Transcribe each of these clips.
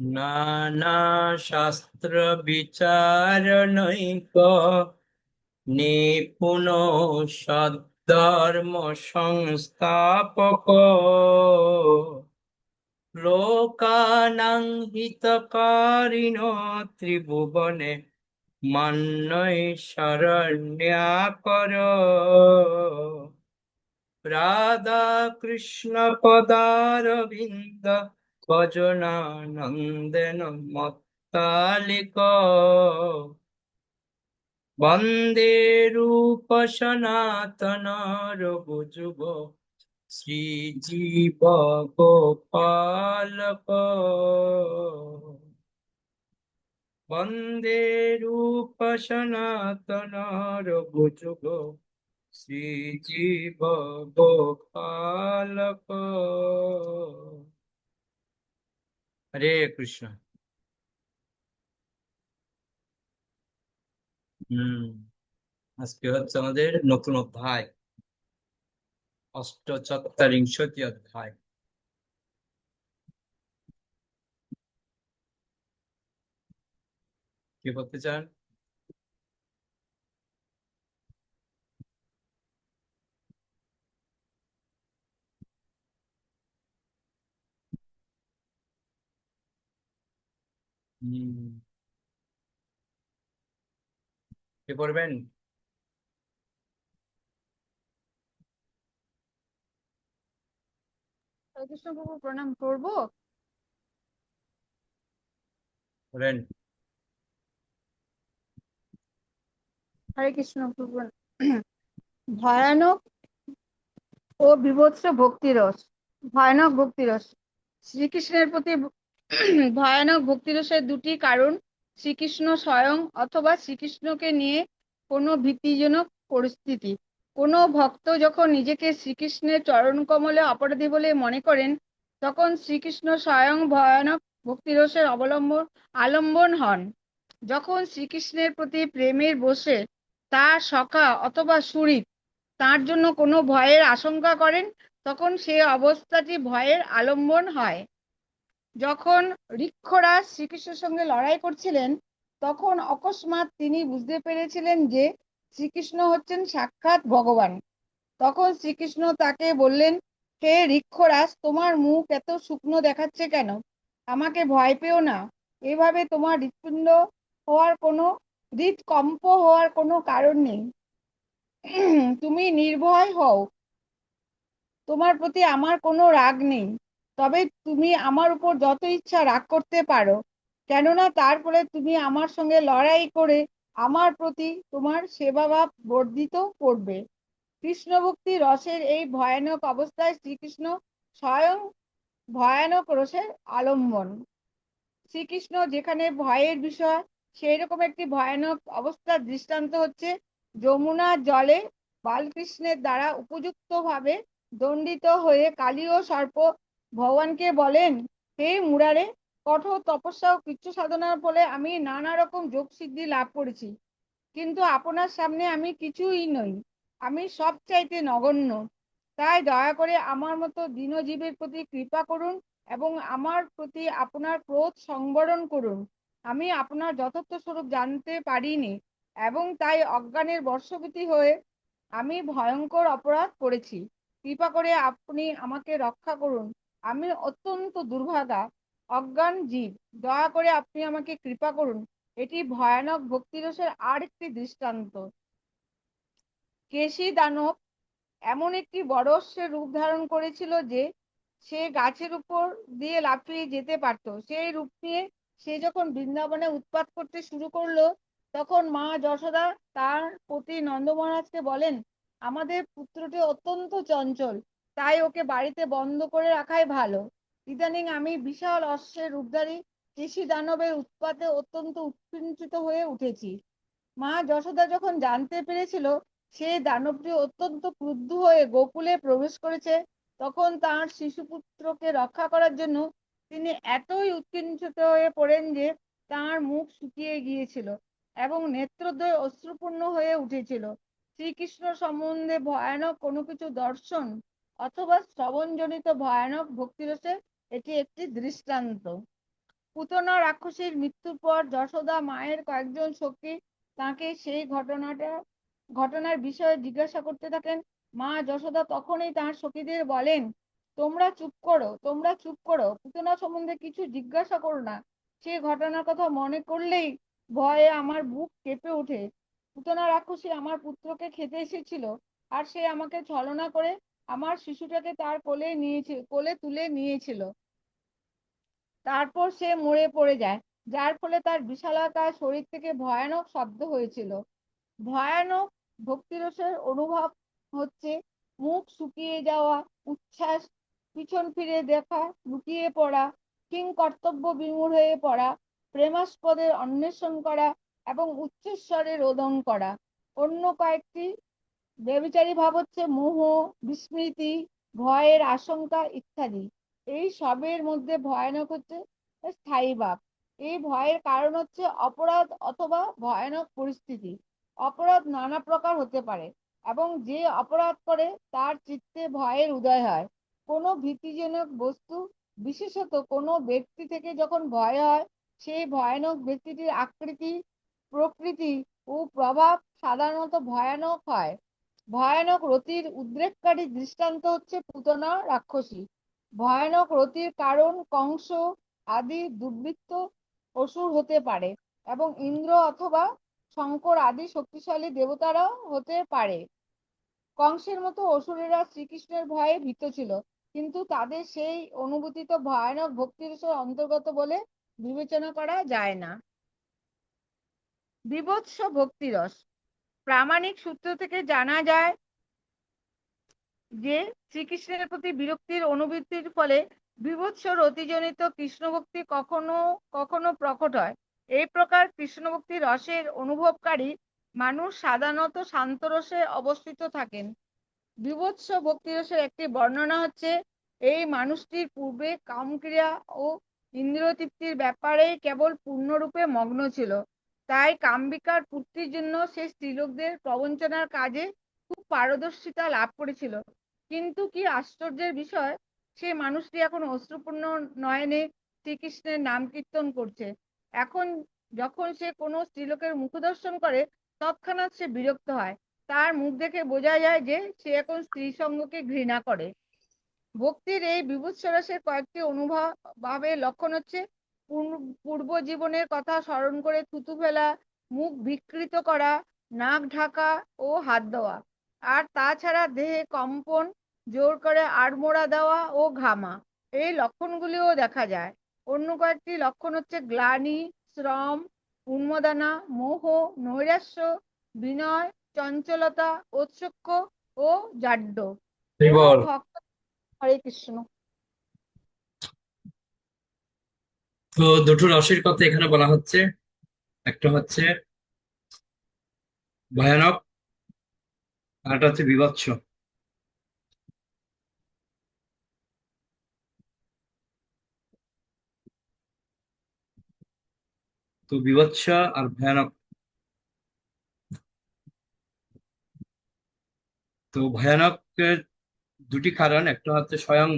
নানা শাস্ত্র বিচারণৈক নিপুণ সদ্ধর্ম সংস্থাপক লোকানাং হিতকারিণ ত্রিভুবনে মান্যৈ শরণ্যাকর রাধা কৃষ্ণ পদারবিন্দ ভজনানন্দেন মত্তালিক বন্দে রূপ সনাতন রঘুযুগ শ্রীজীব গোপালক বন্দে রূপ সনাতন রঘুযুগ শ্রীজীব গোপালক। হরে কৃষ্ণ। হম আজকে হচ্ছে আমাদের নতুন অধ্যায়, অষ্টচত্বরিংশতি অধ্যায়। কি বলতে চান? হম কি করবেন? হরে কৃষ্ণ প্রভু, প্রণাম করব। করেন। হরে কৃষ্ণ প্রভু। ভয়ানক ও বীভৎস ভক্তিরস। ভয়ানক ভক্তিরস শ্রীকৃষ্ণের প্রতি ভয়ানক ভক্তিরসের দুটি কারণ: শ্রীকৃষ্ণ স্বয়ং অথবা শ্রীকৃষ্ণকে নিয়ে কোনো ভীতিজনক পরিস্থিতি। কোনো ভক্ত যখন নিজেকে শ্রীকৃষ্ণের চরণ কমলে অপরাধী বলে মনে করেন, তখন শ্রীকৃষ্ণ স্বয়ং ভয়ানক ভক্তিরসের আলম্বন হন। যখন শ্রীকৃষ্ণের প্রতি প্রেমের বশে তার সখা অথবা সুহৃদ তার জন্য কোনো ভয়ের আশঙ্কা করেন, তখন সে অবস্থাটি ভয়ের আলম্বন হয়। যখন ঋক্ষরাজ শ্রীকৃষ্ণের সঙ্গে লড়াই করছিলেন, তখন অকস্মাৎ তিনি বুঝতে পেরেছিলেন যে শ্রীকৃষ্ণ হচ্ছেন সাক্ষাৎ ভগবান। তখন শ্রীকৃষ্ণ তাকে বললেন, হে ঋক্ষরাজ, তোমার মুখ এত শুকনো দেখাচ্ছে কেন? আমাকে ভয় পেও না। এভাবে তোমার হৃদকম্প হওয়ার কোনো কারণ নেই। তুমি নির্ভয় হও, তোমার প্রতি আমার কোনো রাগ নেই। তবে তুমি আমার উপর যত ইচ্ছা রাগ করতে পারো, কেননা তার ফলে তুমি আমার সঙ্গে লড়াই করে আমার প্রতি তোমার সেবাভাব বর্ধিত করবে। কৃষ্ণ ভক্তি রসের এই ভয়ানক অবস্থায় শ্রীকৃষ্ণ স্বয়ং ভয়ানক রসের আলম্বন। শ্রীকৃষ্ণ যেখানে ভয়ের বিষয়, সেই রকম একটি ভয়ানক অবস্থার দৃষ্টান্ত হচ্ছে যমুনার জলে বালকৃষ্ণের দ্বারা উপযুক্ত ভাবে দণ্ডিত হয়ে কালী ও সর্প ভগবানকে বলেন, হে মুরারে, কঠোর তপস্যা ও কৃচ্ছ সাধনার ফলে আমি নানা রকম যোগ সিদ্ধি লাভ করেছি, কিন্তু আপনার সামনে আমি কিছুই নই, আমি সব চাইতে নগণ্য। তাই দয়া করে আমার মতো দীনজীবের প্রতি কৃপা করুন এবং আমার প্রতি আপনার ক্রোধ সংবরণ করুন। আমি আপনার যথার্থ স্বরূপ জানতে পারিনি এবং তাই অজ্ঞানের বশবর্তী হয়ে আমি ভয়ঙ্কর অপরাধ করেছি। কৃপা করে আপনি আমাকে রক্ষা করুন। আমি অত্যন্ত দুর্ভাগা, অজ্ঞান জীব। দয়া করে আপনি আমাকে কৃপা করুন। এটি ভয়ানক ভক্তিরসের আরেকটি দৃষ্টান্ত। কেশী দানব এমন একটি বড় অশ্বের রূপ ধারণ করেছিল যে সে গাছের উপর দিয়ে লাফিয়ে যেতে পারত। সেই রূপ নিয়ে সে যখন বৃন্দাবনে উৎপাত করতে শুরু করলো, তখন মা যশোদা তার পতি নন্দ মহারাজকে বলেন, আমাদের পুত্রটি অত্যন্ত চঞ্চল, তাই ওকে বাড়িতে বন্ধ করে রাখাই ভালো। ইদানিং আমি বিশাল অশ্বের রূপধারী কেশী দানবের উৎপাতে অত্যন্ত উৎকুণ্ঠিত হয়ে উঠেছি। মা যশোদা যখন জানতে পেরেছিল সেই দানবটি অত্যন্ত ক্রুদ্ধ হয়ে গোকুলে প্রবেশ করেছে, তখন তার শিশুপুত্রকে রক্ষা করার জন্য তিনি এতই উৎকণ্ঠিত হয়ে পড়েন যে তার মুখ শুকিয়ে গিয়েছিল এবং নেত্রদ্বয় অশ্রুপূর্ণ হয়ে উঠেছিল। শ্রীকৃষ্ণ সম্বন্ধে ভয়ানক কোনো কিছু দর্শন অথবা শ্রবণজনিত ভয়ানক ভক্তিরসের এটি একটি দৃষ্টান্ত। পুতনা রাক্ষসীর মৃত্যুর পর যশোদা মায়ের কয়েকজন সখী তাকে সেই ঘটনার বিষয়ে জিজ্ঞাসা করতে থাকেন। মা যশোদা তখনই তার সখীদের বলেন, তোমরা চুপ করো, তোমরা চুপ করো, পুতনা সম্বন্ধে কিছু জিজ্ঞাসা করো না। সে ঘটনার কথা মনে করলেই ভয়ে আমার বুক কেঁপে ওঠে। পুতনা রাক্ষসী আমার পুত্রকে খেতে এসেছিল, আর সে আমাকে ছলনা করে আমার শিশুটাকে তার কোলে তুলে নিয়েছিল। তারপর সে মরে পড়ে যায়, যার ফলে তার বিশালাকার শরীর থেকে ভয়ানক শব্দ হয়েছিল। ভয়ানক ভক্তিরসের অনুভব হচ্ছে মুখ শুকিয়ে যাওয়া, উচ্ছ্বাস, পিছন ফিরে দেখা, লুকিয়ে পড়া, কিং কর্তব্য বিমূঢ় হয়ে পড়া, প্রেমাস্পদের অন্বেষণ করা এবং উচ্চস্বরে রোদন করা। অন্য কয়েকটি ব্যভিচারী ভাব হচ্ছে মোহ, বিস্মৃতি, ভয়ের আশঙ্কা ইত্যাদি। এই সবের মধ্যে ভয়ানক হচ্ছে স্থায়ী ভাব। এই ভয়ের কারণ হচ্ছে অপরাধ অথবা ভয়ানক পরিস্থিতি। অপরাধ নানা প্রকার হতে পারে এবং যে অপরাধ করে তার চিত্তে ভয়ের উদয় হয়। কোনো ভীতিজনক বস্তু, বিশেষত কোনো ব্যক্তি থেকে যখন ভয় হয়, সেই ভয়ানক ব্যক্তিটির আকৃতি, প্রকৃতি ও প্রভাব সাধারণত ভয়ানক হয়। ভয়ানক রতির উদ্রেককারী দৃষ্টান্ত হচ্ছে পুতনা রাক্ষসী। ভয়ানক রতির কারণ কংস আদি দুর্বৃত্ত অসুর হতে পারে এবং ইন্দ্র অথবা শঙ্কর আদি শক্তিশালী দেবতারাও হতে পারে। কংসের মতো অসুরেরা শ্রীকৃষ্ণের ভয়ে ভীত ছিল, কিন্তু তাদের সেই অনুভূতি তো ভয়ানক ভক্তিরসের অন্তর্গত বলে বিবেচনা করা যায় না। বীভৎস ভক্তিরস। প্রামাণিক সূত্র থেকে জানা যায় যে শ্রীকৃষ্ণের প্রতি বিরক্তির অনুভূতির ফলে বীভৎস রতিজনিত কৃষ্ণভক্তি কখনো কখনো প্রকট হয়। এই প্রকার কৃষ্ণভক্তি রসের অনুভবকারী মানুষ সাধারণত শান্ত রসে অবস্থিত থাকেন। বীভৎস ভক্তিরসের একটি বর্ণনা হচ্ছে, এই মানুষটির পূর্বে কামক্রিয়া ও ইন্দ্রিয়তৃপ্তির ব্যাপারেই কেবল পূর্ণরূপে মগ্ন ছিল। তাই কামবিকার পূর্তির জন্য সে স্ত্রীলোকদের প্রবঞ্চনার কাজে খুব পারদর্শিতা লাভ করেছিল। কিন্তু কি আশ্চর্যের বিষয়, সে মানুষটি এখন অশ্রুপূর্ণ নয়নে শ্রীকৃষ্ণের নাম কীর্তন করছে। এখন যখন সে কোনো স্ত্রীলোকের মুখ দর্শন করে, তৎক্ষণাৎ সে বিরক্ত হয়। তার মুখ দেখে বোঝা যায় যে সে এখন স্ত্রী সঙ্গকে ঘৃণা করে। ভক্তির এই বিভৎস রসের কয়েকটি অনুভবের লক্ষণ হচ্ছে, পূর্ব জীবনের কথা স্মরণ করে থুতু ফেলা, মুখ বিকৃত করা, নাক ঢাকা ও হাত দেওয়া। আর তাছাড়া দেহে কম্পন, জোর করে আড়মোড়া দেওয়া ও ঘামা, এই লক্ষণগুলিও দেখা যায়। অন্য কয়েকটি লক্ষণ হচ্ছে গ্লানি, শ্রম, উন্মাদনা, মোহ, নৈরাশ্য, বিনয়, চঞ্চলতা, ঔৎসুক্য ও জাড্য। কোনো বল। ভক্ত, হরে কৃষ্ণ। তো দুটো রসের কথা এখানে বলা হচ্ছে, একটা হচ্ছে ভয়ানক, আর একটা হচ্ছে বীভৎস। তো বীভৎস আর ভয়ানক। তো ভয়ানকের দুটি কারণ, একটা হচ্ছে স্বয়ং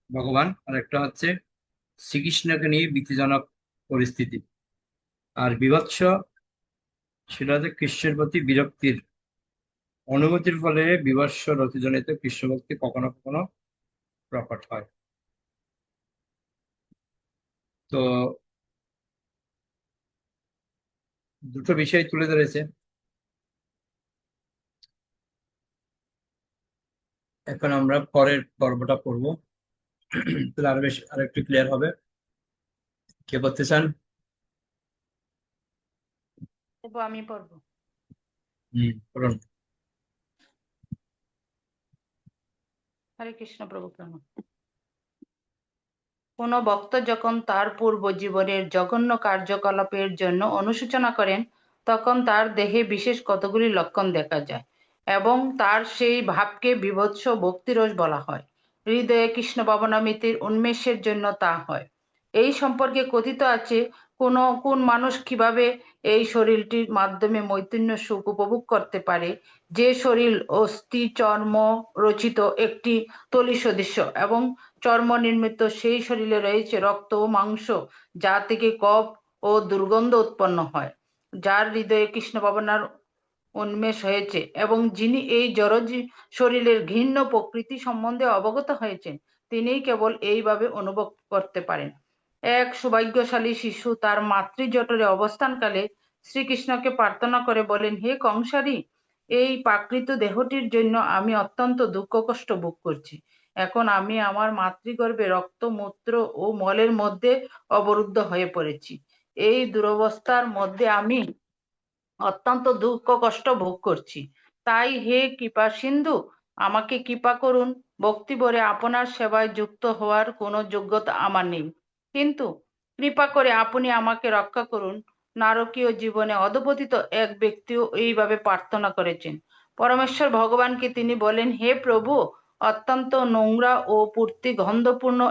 ভগবান, আর একটা হচ্ছে শ্রীকৃষ্ণকে নিয়ে ভীতিজনক পরিস্থিতি। আর বীভৎস, সেটা হচ্ছে কৃষ্ণের প্রতি বিরক্তির অনুভূতির ফলে বিভৎস রতিজনিত কৃষ্ণ ভক্তি কখনো কখনো প্রকট হয়। তো দুটো বিষয় তুলে ধরেছে। এখন আমরা পরের পর্বটা পড়বো, তাহলে আরো বেশ আরো একটু ক্লিয়ার হবে। কে পড়তে চান? আমি পড়বো। পড়ুন। হরে কৃষ্ণ প্রভু প্রণাম। কোন ভক্ত যখন তার পূর্ব জীবনের জঘন্য কার্যকলাপের জন্য অনুশোচনা করেন, তখন তার দেহে বিশেষ কতগুলি লক্ষণ দেখা যায় এবং তার সেই ভাবকে বীভৎস ভক্তিরস বলা হয়। হৃদয়ে কৃষ্ণ ভাবনামৃতির উন্মেষের জন্য তা হয়। এই সম্পর্কে কথিত আছে, কোন মানুষ কিভাবে এই শরীরটির মাধ্যমে মৈথুন্য সুখ উপভোগ করতে পারে, যে শরীর অস্থি চর্ম রচিত একটি তলি সদৃশ্য এবং চর্ম নির্মিত সেই শরীরে রয়েছে রক্ত ও মাংস, যা থেকে কফ ও দুর্গন্ধ উৎপন্ন হয়, যার হৃদয়ে কৃষ্ণ ভাবনার উন্মেষ হয়েছে এবং যিনি এই জড় শরীরের ঘৃণ্য প্রকৃতি সম্বন্ধে অবগত হয়েছেন, তিনিই কেবল এইভাবে অনুভব করতে পারেন। এক সৌভাগ্যশালী শিশু তার মাতৃজঠরে অবস্থানকালে শ্রীকৃষ্ণকে প্রার্থনা করে বলেন, হে কংসারী, এই প্রাকৃত দেহটির জন্য আমি অত্যন্ত দুঃখ কষ্ট ভোগ করছি। এখন আমি আমার মাতৃগর্ভে রক্ত, মূত্র ও মলের মধ্যে অবরুদ্ধ হয়ে পড়েছি। এই দুরবস্থার মধ্যে আমি অত্যন্ত দুঃখ কষ্ট ভোগ করছি। তাই হে কৃপা সিন্ধু, আমাকে কৃপা করুন। ভক্তি ভরে আপনার সেবায় যুক্ত হওয়ার কোনো যোগ্যতা আমার নেই, কিন্তু কৃপা করে আপনি আমাকে রক্ষা করুন। নারকীয় জীবনে অধপতিত এক ব্যক্তিও এইভাবে প্রার্থনা করেছেন। পরমেশ্বর ভগবানকে তিনি বলেন, হে প্রভু, অত্যন্ত নোংরা ও পূর্তি গন্ধপূর্ণ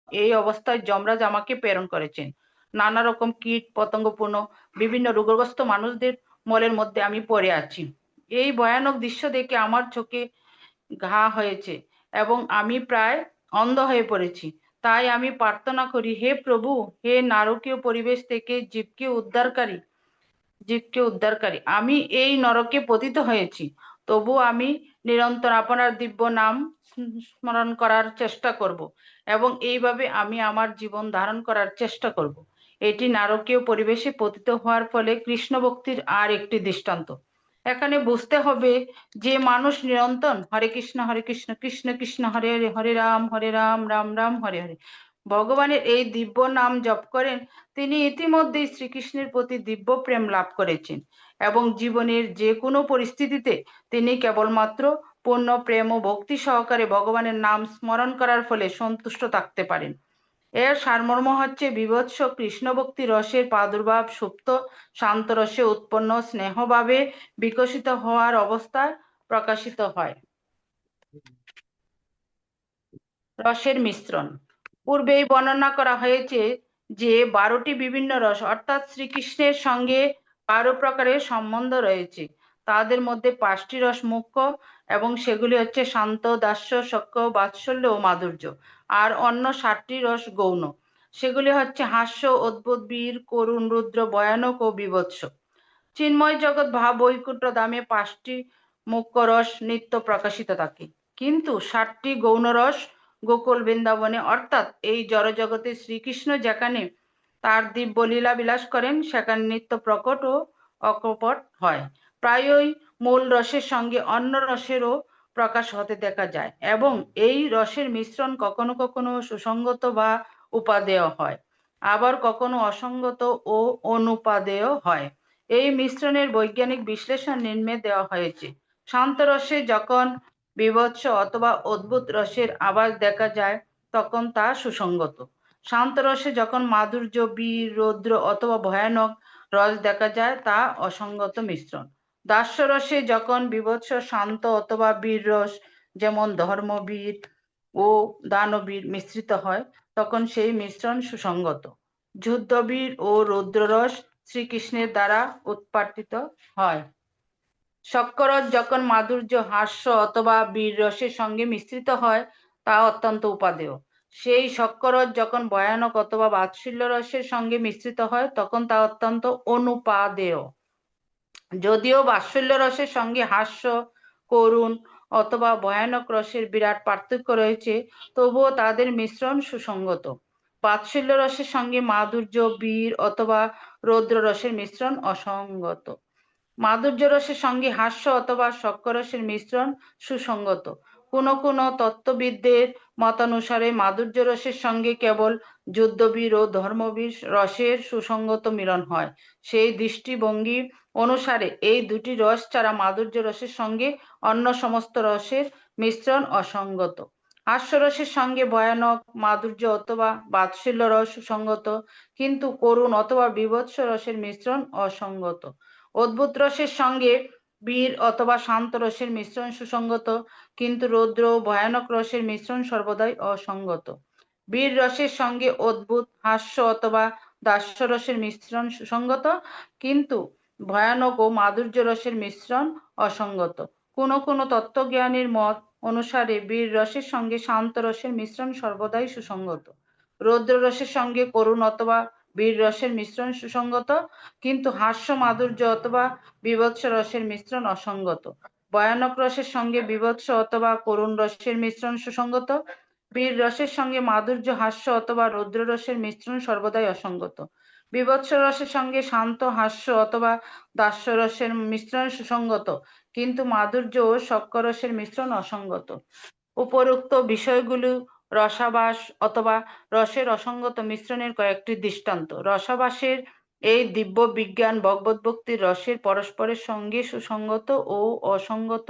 এই অবস্থায় যমরাজ আমাকে প্রেরণ করেছেন। নানা রকম কীট পতঙ্গপূর্ণ বিভিন্ন রোগগ্রস্ত মানুষদের মলের মধ্যে আমি পড়ে আছি। এই ভয়ানক দৃশ্য দেখে আমার চোখে ঘা হয়েছে এবং আমি প্রায় অন্ধ হয়ে পড়েছি। তাই আমি প্রার্থনা করি, হে প্রভু, হে নারকীয় পরিবেশ থেকে জীবকে উদ্ধারকারী, আমি এই নরকে পতিত হয়েছি, তবু আমি নিরন্তর আপনার দিব্য নাম স্মরণ করার চেষ্টা করব এবং এইভাবে আমি আমার জীবন ধারণ করার চেষ্টা করব। এটি নারকীয় পরিবেশে পতিত হওয়ার ফলে কৃষ্ণ ভক্তির আর একটি দৃষ্টান্ত। এখানে বুঝতে হবে যে মানুষ নিরন্তর হরে কৃষ্ণ কৃষ্ণ কৃষ্ণ হরে হরে, হরে রাম রাম রাম হরে হরে ভগবানের এই দিব্য নাম জপ করেন, তিনি ইতিমধ্যেই শ্রীকৃষ্ণের প্রতি দিব্য প্রেম লাভ করেছেন এবং জীবনের যে কোনো পরিস্থিতিতে তিনি কেবলমাত্র পূর্ণ প্রেম ও ভক্তি সহকারে ভগবানের নাম স্মরণ করার ফলে সন্তুষ্ট থাকতে পারেন। এর সারমর্ম হচ্ছে বীভৎস কৃষ্ণ ভক্তি রসের প্রাদুর্ভাব সুপ্ত শান্ত রসে উৎপন্ন স্নেহভাবে বিকশিত হওয়ার অবস্থায় প্রকাশিত হয়। রসের মিশ্রণ পূর্বেই বর্ণনা করা হয়েছে যে 12টি বিভিন্ন রস অর্থাৎ শ্রীকৃষ্ণের সঙ্গে 12 প্রকারের সম্বন্ধ রয়েছে। তাদের মধ্যে 5টি রস মুখ্য এবং সেগুলি হচ্ছে শান্ত, দাস্য, সখ্য, বাৎসল্য ও মাধুর্য। আর অন্য 7টি রস গৌণ, সেগুলি হচ্ছে হাস্য, অদ্ভুত, বীর, করুণ, রুদ্র, ভয়ানক ও বীভৎস। চিন্ময় জগৎ ভাব বৈকুণ্ঠ ধামে 5টি মুখ্য রস নিত্য প্রকাশিত থাকে, কিন্তু 7টি গৌণ রস গোকুল বৃন্দাবনে অর্থাৎ এই জড়জগতে শ্রীকৃষ্ণ যেখানে তার দিব্য লীলা বিলাস করেন সেখানে নিত্য প্রকট ও অকপট হয়। প্রায়ই মূল রসের সঙ্গে অন্য রসেরও প্রকাশ হতে দেখা যায় এবং এই রসের মিশ্রণ কখনো কখনো সুসঙ্গত বা উপাদেয় হয়, আবার কখনো অসঙ্গত ও অনুপাদেয় হয়। এই মিশ্রণের বৈজ্ঞানিক বিশ্লেষণ নিম্নে দেওয়া হয়েছে। শান্ত রসে যখন বীভৎস অথবা অদ্ভুত রসের আভাস দেখা যায় তখন তা সুসঙ্গত। শান্ত রসে যখন মাধুর্য, বীর, রৌদ্র অথবা ভয়ানক রস দেখা যায় তা অসঙ্গত মিশ্রণ। দাস্য রসে যখন বীভৎস, শান্ত অথবা বীর রস যেমন ধর্মবীর ও দানবীর মিশ্রিত হয় তখন সেই মিশ্রণ সুসঙ্গত। যুদ্ধবীর ও রৌদ্ররস শ্রীকৃষ্ণের দ্বারা উৎপাদিত হয়। সখ্যরস যখন মাধুর্য, হাস্য অথবা বীর রসের সঙ্গে মিশ্রিত হয় তা অত্যন্ত উপাদেয়। সেই সখ্যরস যখন ভয়ানক অথবা বাৎসল্য রসের সঙ্গে মিশ্রিত হয় তখন তা অত্যন্ত অনুপাদেয়। যদিও বাৎসল্য রসের সঙ্গে হাস্য, করুণ অথবা ভয়ানক রসের বিরাট পার্থক্য রয়েছে, তবুও তাদের মিশ্রণ সুসঙ্গত। বাৎসল্য রসের সঙ্গে মাধুর্য, বীর অথবা রৌদ্র রসের মিশ্রণ অসঙ্গত। মাধুর্য রসের সঙ্গে হাস্য অথবা সখ্যরসের মিশ্রণ সুসঙ্গত। কোনো কোনো তত্ত্ববিদদের মতানুসারে মাধুর্য রসের সঙ্গে কেবল যুদ্ধবীর ও ধর্মবীর রসের সুসঙ্গত মিলন হয়। সেই দৃষ্টিভঙ্গি অনুসারে এই দুটি রস ছাড়া মাধুর্য রসের সঙ্গে অন্য সমস্ত রসের মিশ্রণ অসঙ্গত। হাস্যরসের সঙ্গে ভয়ানক, মাধুর্য অথবা বাৎসল্য রস সুসঙ্গত, কিন্তু করুণ অথবা বীভৎস রসের মিশ্রণ অসঙ্গত। অদ্ভুত রসের সঙ্গে বীর অথবা শান্ত রসের মিশ্রণ সুসঙ্গত, কিন্তু রৌদ্র ও ভয়ানক রসের মিশ্রণ সর্বদাই অসঙ্গত। বীর রসের সঙ্গে অদ্ভুত, হাস্য অথবা দাস্য রসের মিশ্রণ সুসঙ্গত, কিন্তু ভয়ানক ও মাধুর্য রসের মিশ্রণ অসঙ্গত। কোনো কোনো তত্ত্বজ্ঞানীর মত অনুসারে বীর রসের সঙ্গে শান্ত রসের মিশ্রণ সর্বদাই সুসঙ্গত। রৌদ্র রসের সঙ্গে করুণ অথবা বীর রসের মিশ্রণ সুসঙ্গত, কিন্তু হাস্য মাধুর্য অথবা বীভৎস রসের মিশ্রণ অসঙ্গত। ভয়ানক রসের সঙ্গে বীভৎস অথবা করুণ রসের মিশ্রণ সুসঙ্গত। বীর রসের সঙ্গে মাধুর্য হাস্য অথবা রৌদ্র রসের মিশ্রণ সর্বদাই অসঙ্গত। বীভৎস রসের সঙ্গে শান্ত হাস্য অথবা দাস্য রসের মিশ্রণ সুসঙ্গত, কিন্তু মাধুর্য ও সক্করসের মিশ্রণ অসঙ্গত। উপরোক্ত বিষয়গুলো রসাবাস অথবা রসের অসঙ্গত মিশ্রণের কয়েকটি দৃষ্টান্ত। রসাবাসের এই দিব্য বিজ্ঞান ভগবদ্ভক্তির রসের পরস্পরের সঙ্গে সুসঙ্গত ও অসঙ্গত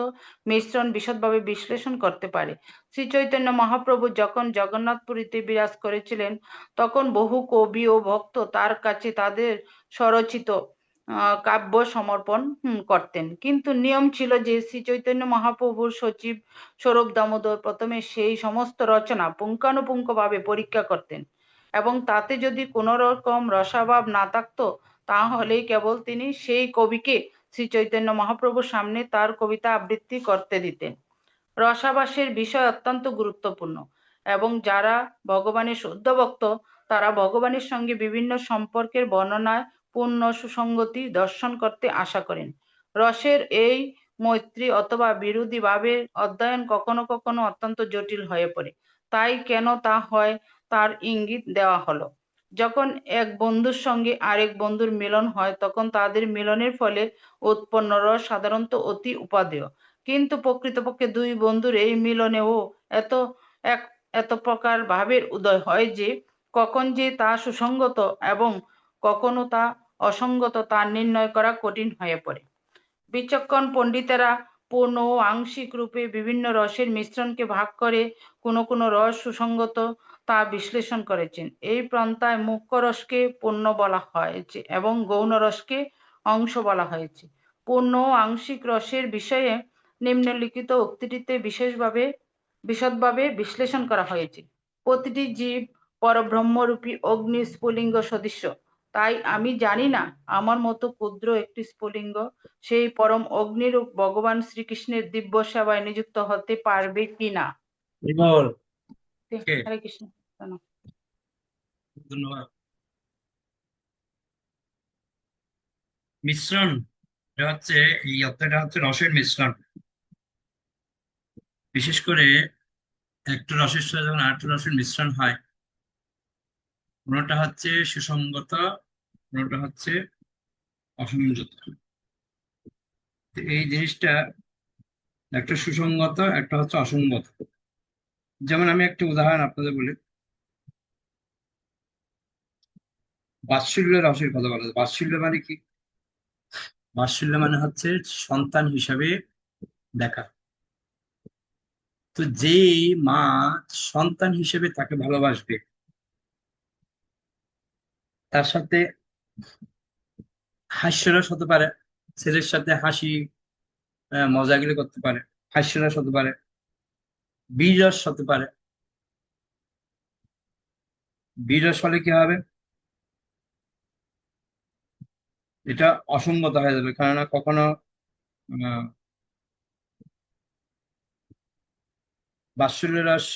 মিশ্রণ বিশদভাবে বিশ্লেষণ করতে পারে। শ্রী চৈতন্য মহাপ্রভু যখন জগন্নাথপুরীতে বিরাজ করেছিলেন, তখন বহু কবি ও ভক্ত তার কাছে তাদের স্বরচিত কাব্য সমর্পণ করতেন, কিন্তু নিয়ম ছিল যে শ্রী চৈতন্য মহাপ্রভুর সচিব স্বরূপ দামোদর প্রথমে সেই সমস্ত রচনা পুঙ্খানুপুঙ্খভাবে পরীক্ষা করতেন, এবং তাতে যদি কোনো রকম রসাভাব না থাকতো, তাহলেই কেবল তিনি সেই কবিকে শ্রী চৈতন্য মহাপ্রভুর সামনে তার কবিতা আবৃত্তি করতে দিতেন। রসাভাসের বিষয় অত্যন্ত গুরুত্বপূর্ণ, এবং যারা ভগবানের শুদ্ধ ভক্ত, তারা ভগবানের সঙ্গে বিভিন্ন সম্পর্কের বর্ণনায় পূর্ণ সুসঙ্গতি দর্শন করতে আশা করেন। রসের এই মৈত্রী অথবা বিরোধী ভাবের অধ্যয়ন কখনো কখনো অত্যন্ত জটিল হয়ে পড়ে। তাই কেন তা হয় তার ইঙ্গিত দেওয়া হলো। যখন এক বন্ধুর সঙ্গে আরেক বন্ধুর মিলন হয়, তখন তাদের মিলনের ফলে উৎপন্ন রস সাধারণত অতি উপাদেয়, কিন্তু প্রকৃতপক্ষে দুই বন্ধুর এই মিলনেও এত এক এত প্রকার ভাবের উদয় হয় যে কখন যে তা সুসঙ্গত এবং কখনো তা অসঙ্গত তা নির্ণয় করা কঠিন হয়ে পড়ে। বিচক্ষণ পণ্ডিতেরা পূর্ণ ও আংশিক রূপে বিভিন্ন রসের মিশ্রণকে ভাগ করে কোনো কোনো রস সুসঙ্গত তা বিশ্লেষণ করেছেন। এই পন্থায় মুখ্য রসকে পূর্ণ বলা হয়েছে এবং গৌণ রসকে অংশ বলা হয়েছে। পূর্ণ ও আংশিক রসের বিষয়ে নিম্নলিখিত উক্তিটিতে বিশদভাবে বিশ্লেষণ করা হয়েছে। প্রতিটি জীব পরব্রহ্মরূপী অগ্নি স্ফুলিঙ্গ সদৃশ্য, তাই আমি জানি না আমার মতো ক্ষুদ্র একটি স্ফুলিঙ্গ সেই পরম অগ্নিরূপ ভগবান শ্রীকৃষ্ণের দিব্য সেবায় নিযুক্ত হতে পারবে কিনা। বিমল, কে? হরে কৃষ্ণ। ধন্যবাদ। মিশ্রণ, এটা হচ্ছে, এই অধ্যায়টা হচ্ছে রসের মিশ্রণ। বিশেষ করে একটা রসের সাথে যখন আরেকটা রসের মিশ্রণ হয়, কোনোটা হচ্ছে সুসঙ্গত, কোনোটা হচ্ছে অসংযত। তো এই জিনিসটা, একটা সুসঙ্গত, একটা হচ্ছে অসঙ্গত। যেমন আমি একটা উদাহরণ আপনাদের বলি। বাৎসল্য রসের কথা বলা যায়। বাৎসল্য মানে কি? বাৎসল্য মানে হচ্ছে সন্তান হিসাবে দেখা। তো যেই মা সন্তান হিসেবে তাকে ভালোবাসবে, তার সাথে হাস্যরস হতে পারে, ছেলের সাথে হাসি মজাগুলি করতে পারে, হাস্যরস হতে পারে, বীররস হতে পারে। বীররস হলে কি হবে? এটা অসঙ্গত হয়ে যাবে, কেননা কখনো আহ, বাৎসল্য রস,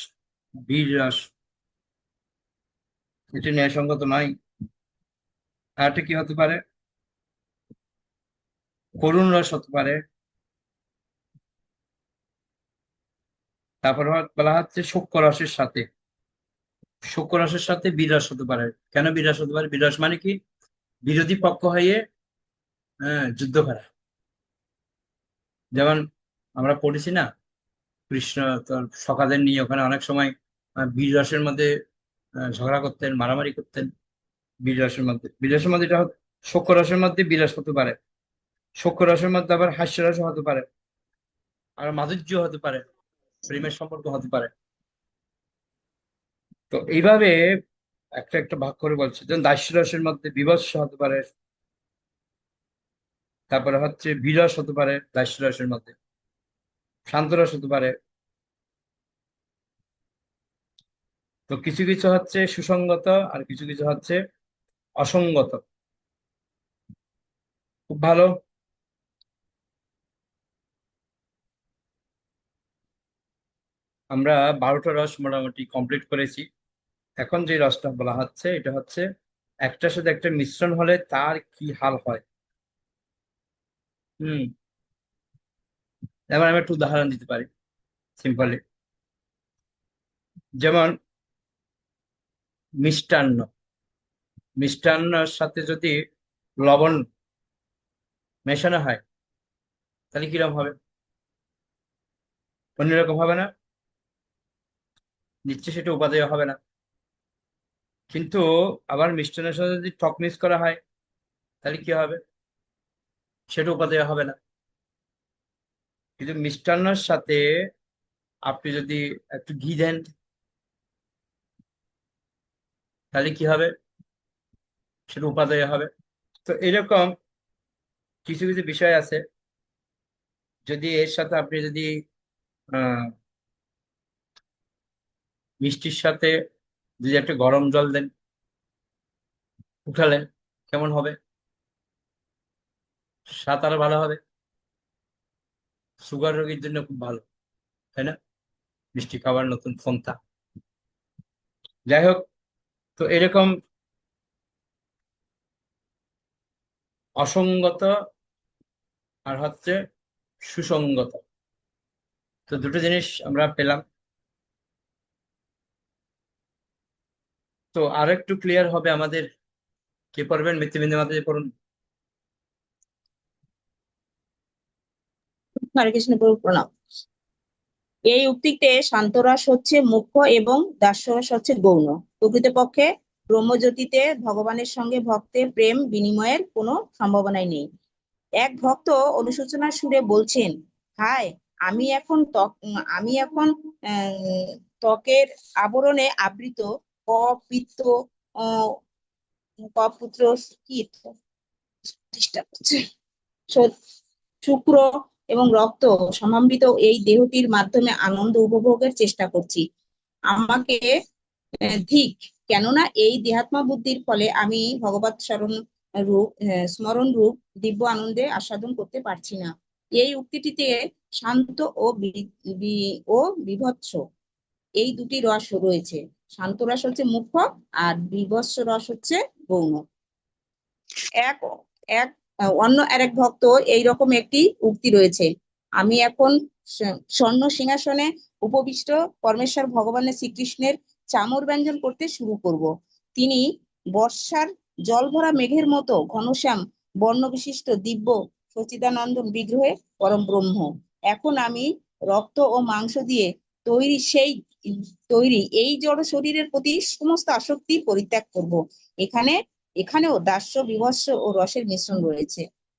বীর রস, এটা ন্যায়সঙ্গত নয়। আর একটা কি হতে পারে? করুণ রস হতে পারে। তারপর বলা হচ্ছে সূক্ষ্ম রসের সাথে, সূক্ষ্ম রসের সাথে বীররস হতে পারে। কেন বীররস হতে পারে? বীররস মানে কি? বিরোধী পক্ষ হয়ে যুদ্ধ করা। যেমন আমরা পড়েছি না, কৃষ্ণ তোর সখাদের নিয়ে ওখানে অনেক সময় বীর রসের মধ্যে ঝগড়া করতেন, মারামারি করতেন। বীর রসের মধ্যে, বীর রসের মধ্যে এটা সূক্ষ্ম রসের মধ্যে বীর রস হতে পারে। সূক্ষ্ম রসের মধ্যে আবার হাস্যরস হতে পারে, আর মাধুর্য হতে পারে, প্রেমের সম্পর্ক হতে পারে। তো এইভাবে একটা একটা ভাগ করে বলছে। যেমন দাস্য রসের মধ্যে বীভৎস হতে পারে, তারপরে হচ্ছে বিরস হতে পারে দাস্য রসের মধ্যে, শান্ত রস হতে পারে। তো কিছু কিছু হচ্ছে সুসঙ্গত, আর কিছু কিছু হচ্ছে অসঙ্গত। খুব ভালো। আমরা 12টা রস মোটামুটি কমপ্লিট করেছি। এখন যে রসটা বলা হচ্ছে এটা হচ্ছে একটার সাথে একটা মিশ্রণ হলে তার কি হাল হয়। হুম। এবার আমি একটু উদাহরণ দিতে পারি সিম্পলি। যেমন মিষ্টান্ন, মিষ্টান্নর সাথে যদি লবণ মেশানো হয় তাহলে কিরকম হবে? অন্যরকম হবে না? নিশ্চয়ই সেটা উপাদেয় হবে না। কিন্তু আবার মিষ্টান্নের সাথে যদি টক মিক্স করা হয় তাহলে কি হবে? সেটা উপাদেয় হবে না। কিন্তু মিষ্টান্নের সাথে আপনি যদি একটু ঘি দেন তাহলে কি হবে? সেটা উপাদেয় হবে। তো এরকম কিছু কিছু বিষয় আছে, যদি এর সাথে আপনি যদি আহ মিষ্টির সাথে যদি একটা গরম জল দেন, উঠালেন, কেমন হবে? স্বাদ আরো ভালো হবে। সুগার রোগীর জন্য খুব ভালো, তাই না? মিষ্টি খাবার নতুন পন্থা। যাই হোক, তো এরকম অসঙ্গত আর হচ্ছে সুসঙ্গত, তো দুটো জিনিস আমরা পেলাম। তো আরো একটু ক্লিয়ার হবে আমাদের। কে পড়বেন? মৃত্যুবিন্দু মাতা পড়ুন। হরে কৃষ্ণ প্রভু প্রণাম। এই উক্তিতে শান্তরস হচ্ছে মুখ্য এবং দাস্যরস হচ্ছে গৌণ। প্রকৃতপক্ষে ব্রহ্মজ্যোতিতে ভগবানের সঙ্গে ভক্তের প্রেম বিনিময়ের কোনো সম্ভাবনাই নেই। এক ভক্ত অনুশোচনার সুরে বলছেন, হায়, আমি এখন ত্বকের আবরণে আবৃত, কপিত্ত, আহ কপুত্র কি ডিস্টার্ব হচ্ছে, শুক্র এবং রক্ত সমাবৃত এই দেহটির মাধ্যমে আনন্দ উপভোগের চেষ্টা করছি। আমাকে ধিক, কেননা এই দেহাত্মা বুদ্ধির ফলে আমি ভগবত স্মরণ রূপ দিব্য আনন্দে আস্বাদন করতে পারছি না। এই উক্তিটিতে শান্ত ও বিভৎস এই দুটি রস রয়েছে। শান্ত রস হচ্ছে মুখ্য, আর বিভৎস রস হচ্ছে গৌণ। এক এক অন্য আরেক ভক্ত এইরকম একটি উক্তি রয়েছে, আমি এখন স্বর্ণ সিংহাসনে উপবিষ্ট পরমেশ্বর ভগবানের শ্রীকৃষ্ণের চামর ব্যঞ্জন করতে শুরু করব। তিনি বর্ষার জল ভরা মেঘের মতো ঘনশ্যাম বর্ণ বিশিষ্ট দিব্য সচিদানন্দন বিগ্রহে পরম ব্রহ্ম। এখন আমি রক্ত ও মাংস দিয়ে তৈরি এই জড় শরীরের প্রতি সমস্ত আসক্তি পরিত্যাগ করব। এখানেও দাস্য বিভৎস ও রসের মিশ্রণ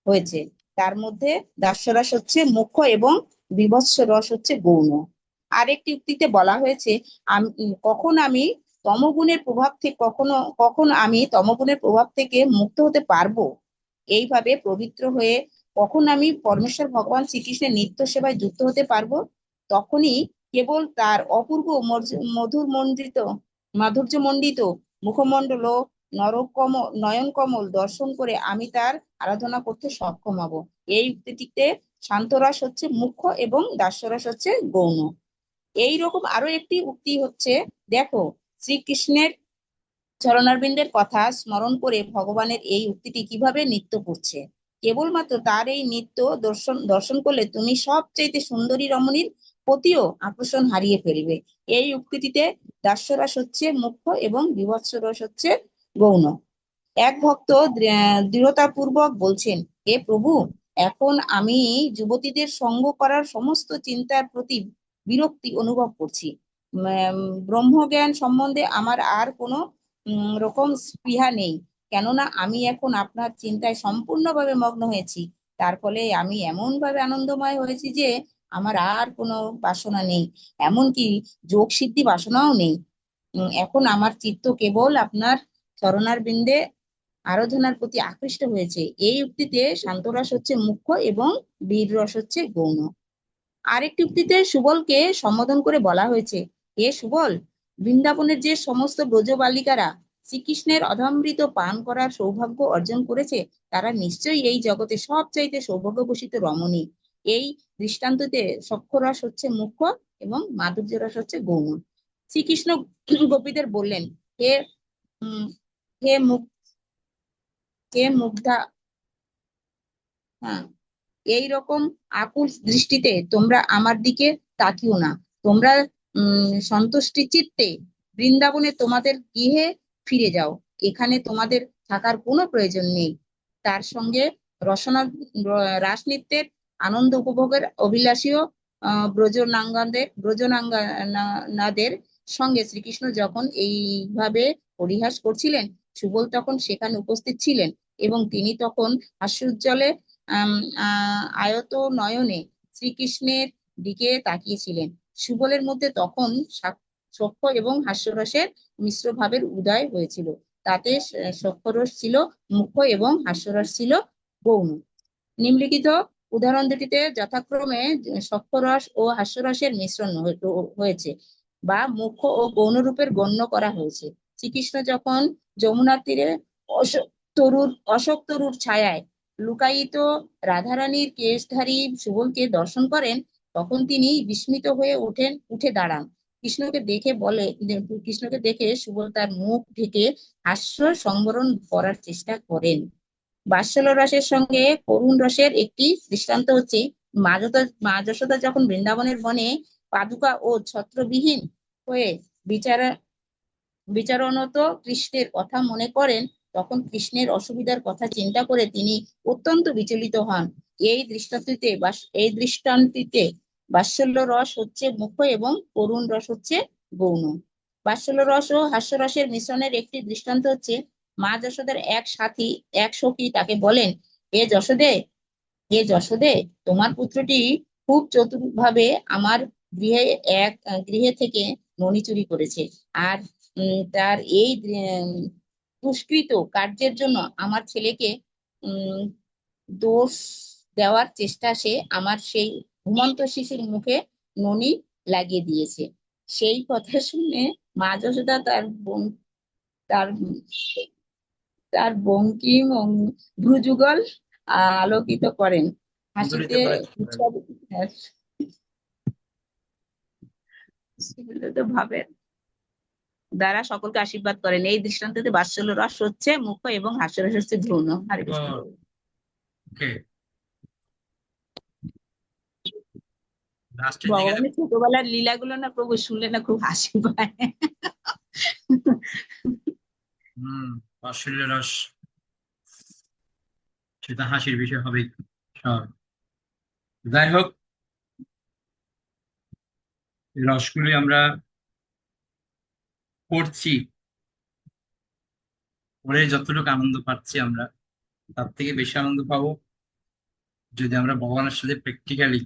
হয়েছে। তার মধ্যে দাস্যরস হচ্ছে মুখ্য এবং বিভৎস রস হচ্ছে গৌণ। আরেকটি উক্তিতে বলা হয়েছে, কখন আমি তমগুণের প্রভাব থেকে কখন আমি তমগুণের প্রভাব থেকে মুক্ত হতে পারবো, এইভাবে পবিত্র হয়ে কখন আমি পরমেশ্বর ভগবান শ্রীকৃষ্ণের নিত্য সেবায় যুক্ত হতে পারবো, তখনই কেবল তার অপূর্ব মাধুর্যমণ্ডিত মুখমণ্ডল ও নয়ন কমল দর্শন করে আমি তার আরাধনা করতে সক্ষম হব। এই উক্তিটিতে শান্তরস হচ্ছে মুখ্য এবং দাস্যরস হচ্ছে গৌণ। এইরকম আরো একটি উক্তি হচ্ছে, দেখো, শ্রীকৃষ্ণের চরণারবিন্দের কথা স্মরণ করে ভগবানের এই উক্তিটি কিভাবে নৃত্য করছে। কেবলমাত্র তার এই নৃত্য দর্শন করলে তুমি সবচাইতে সুন্দরী রমণীর প্রতিও আকর্ষণ হারিয়ে ফেলবে। এই উক্তিটিতে দাস্যরস হচ্ছে মুখ্য এবং বিভৎস রস হচ্ছে গৌণ। এক ভক্ত দৃঢ়তাপূর্বক বলছেন, হে প্রভু, এখন আমি যুবতীদের সঙ্গ করার সমস্ত চিন্তার প্রতি বিরক্তি অনুভব করছি। ব্রহ্মজ্ঞান সম্বন্ধে আমার আর কোনো রকম স্পৃহা নেই, কেননা আমি এখন আপনার চিন্তায় সম্পূর্ণভাবে মগ্ন হয়েছি। তার ফলে আমি এমন ভাবে আনন্দময় হয়েছি যে আমার আর কোনো বাসনা নেই, এমনকি যোগ সিদ্ধি বাসনাও নেই। এখন আমার চিত্ত কেবল আপনার চরণার বিন্দে আরাধনার প্রতি আকৃষ্ট হয়েছে। এই উক্তিতে শান্তরস হচ্ছে মুখ্য এবং বীর রস হচ্ছে গৌণ। আরেকটি উক্তিতে সুবলকে সম্বোধন করে বলা হয়েছে, হে সুবল, বৃন্দাবনের যে সমস্ত ব্রজ বালিকারা শ্রীকৃষ্ণের অধমৃত পান করার সৌভাগ্য অর্জন করেছে, তারা নিশ্চয়ই এই জগতে সবচাইতে সৌভাগ্যভূষিত রমণী। এই দৃষ্টান্ততে সক্ষরস হচ্ছে মুখ্য এবং মাধুর্য রস হচ্ছে গৌণ। শ্রীকৃষ্ণ গোপীদের বললেন, হে উম, হে মুখ হে মুগ্ধা, হ্যাঁ, এইরকম আকুল দৃষ্টিতে তোমরা আমার দিকে তাকিও না। তোমরা সন্তুষ্টি চিত্তে বৃন্দাবনে তোমাদের গৃহে ফিরে যাও। এখানে তোমাদের থাকার কোনো প্রয়োজন নেই। তার সঙ্গে রসনা রাস নৃত্যের আনন্দ উপভোগের অভিলাষীও ব্রজনাঙ্গনাদের সঙ্গে শ্রীকৃষ্ণ যখন এইভাবে পরিহাস করছিলেন, সুবল তখন সেখানে উপস্থিত ছিলেন এবং তিনি তখন হাস্যোজ্জ্বলে আয়ত নয়নে শ্রীকৃষ্ণের দিকে তাকিয়েছিলেন। সুবলের মধ্যে তখন সখ্য এবং হাস্যরসের মিশ্র ভাবের উদয় হয়েছিল। তাতে সখ্যরস ছিল মুখ্য এবং হাস্যরস ছিল গৌণ। নিম্নলিখিত উদাহরণ দুটিতে যথাক্রমে সখ্যরস ও হাস্যরসের মিশ্রণ হয়েছে বা মুখ্য ও গৌণ রূপের গণ্য করা হয়েছে। শ্রীকৃষ্ণ যখন যমুনার তীরে অশোক তরুর ছায়ায় লুকায়িত রাধারানীর কেশধারী সুবলকে দর্শন করেন, তখন তিনি বিস্মিত হয়ে উঠে দাঁড়ান। কৃষ্ণকে দেখে সুবল তার মুখ ঢেকে হাস্য সংবরণ করার চেষ্টা করেন। বাৎসল্য রসের সঙ্গে করুণ রসের একটি দৃষ্টান্ত হচ্ছে, মা যশোদা যখন বৃন্দাবনের বনে পাদুকা ও ছত্রবিহীন হয়ে বিচারণত কৃষ্ণের কথা মনে করেন, তখন কৃষ্ণের অসুবিধার কথা চিন্তা করে তিনি অত্যন্ত বিচলিত হন। এই দৃষ্টান্তিতে বাৎসল্য রস হচ্ছে মুখ্য এবং করুণ রস হচ্ছে গৌণ। বাৎসল্য রস ও হাস্যরসের মিশ্রণের একটি দৃষ্টান্ত হচ্ছে, মা যশোদার এক সখী তাকে বলেন, হে যশোদে, তোমার পুত্রটি খুব চতুর ভাবে আমার গৃহে গৃহে থেকে ননি চুরি করেছে। আর তার এই দুষ্কৃত কার্যের জন্য আমার ছেলেকে উম দোষ দেওয়ার চেষ্টা সে আমার সেই ঘুমন্ত শিশুর মুখে ননি লাগিয়ে দিয়েছে। সেই কথা শুনে মা যশোদা তার তার বঙ্কিম ভ্রুযুগল আলোকিত করেন, হাসিতে ভাবেন দ্বারা সকলকে আশীর্বাদ করেন। এই দৃষ্টান্ততে বাৎসল্য রস হচ্ছে মুখ্য এবং হাস্যরস হচ্ছে গৌণ। হরে কৃষ্ণ। ওকে, লাস্টের দিকে ভগবানের ছোটবেলার লীলাগুলো না প্রভু শুনলে না খুব হাসি পায়। বাৎসল্য রস, সেটা হাসির বিষয় হবেই। যাই হোক, এই রসগুলি আমরা পড়ছি, পড়ে যতটুকু আনন্দ পাচ্ছি আমরা, তার থেকে বেশি আনন্দ পাবো যদি আমরা ভগবানের সাথে প্র্যাকটিক্যালি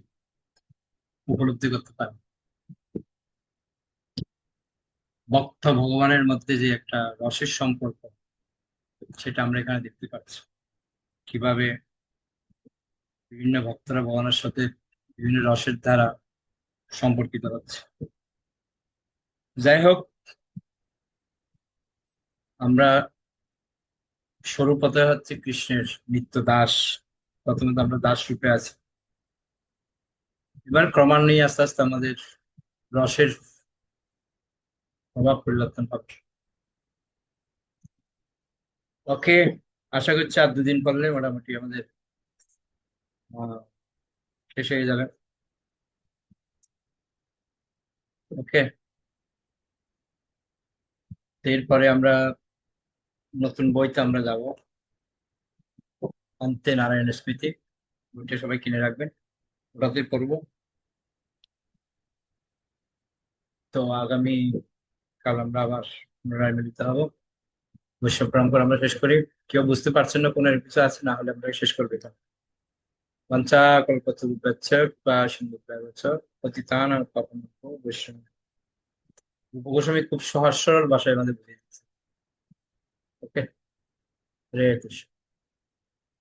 উপলব্ধি করতে পারি। ভক্ত ভগবানের মধ্যে যে একটা রসের সম্পর্ক, সেটা আমরা এখানে দেখতে পাচ্ছি, কিভাবে বিভিন্ন ভক্তরা ভগবানের সাথে বিভিন্ন রসের দ্বারা সম্পর্কিত হচ্ছে। যাই হোক, আমরা স্বরূপত হচ্ছে কৃষ্ণের নিত্য দাস। প্রথমে তো আমরা দাস রূপে আছি, এবার ক্রমান্বয়ে আস্তে আস্তে আমাদের রসের প্রভাব পরিবর্তন হবে। ওকে, আশা করছি আর দুদিন পড়লে মোটামুটি আমাদের শেষ হয়ে যাবে। ওকে, এরপরে আমরা নতুন বইতে আমরা যাব, অন্তে নারায়ণ স্মৃতি। বইটা সবাই কিনে রাখবেন, ওটাতে পড়বো। তো আগামী কাল আমরা আবার পুনরায় মিলিত হবো। বৈষ্ণব পরম্পরা আমরা শেষ করি। কেউ বুঝতে পারছেন না কোনো কিছু আছে, না হলে আমরা শেষ করবো এটা। পঞ্চা কল্পতরুভ্যশ্চ বা সিন্ধুভ্যশ্চ পতিতানাং পাবনেভ্যো বৈষ্ণব। উপগোস্বামী খুব সহজ সরল ভাষায় আমাদের বুঝিয়ে দিচ্ছে। ওকে, হরে কৃষ্ণ।